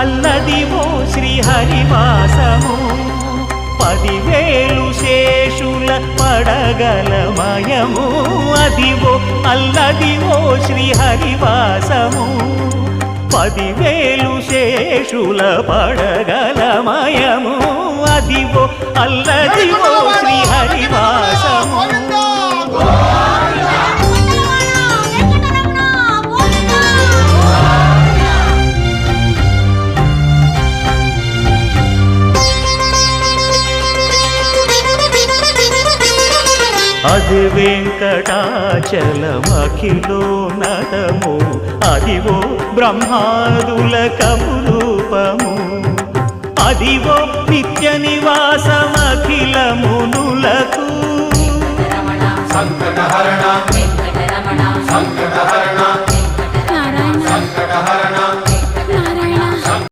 అల్లదివో శ్రీహరివాసము 10,000 శేషుల పడగలమయము అదివో అల్లదివో శ్రీహరివాసము 10,000 శేషుల పడగలమయము అదివో అల్లదివో శ్రీహరివాసము అది వెంకటాచలమఖిలోన్నతము అదివో బ్రహ్మాదుల కపురూపము అదివో నిత్య నివాసమ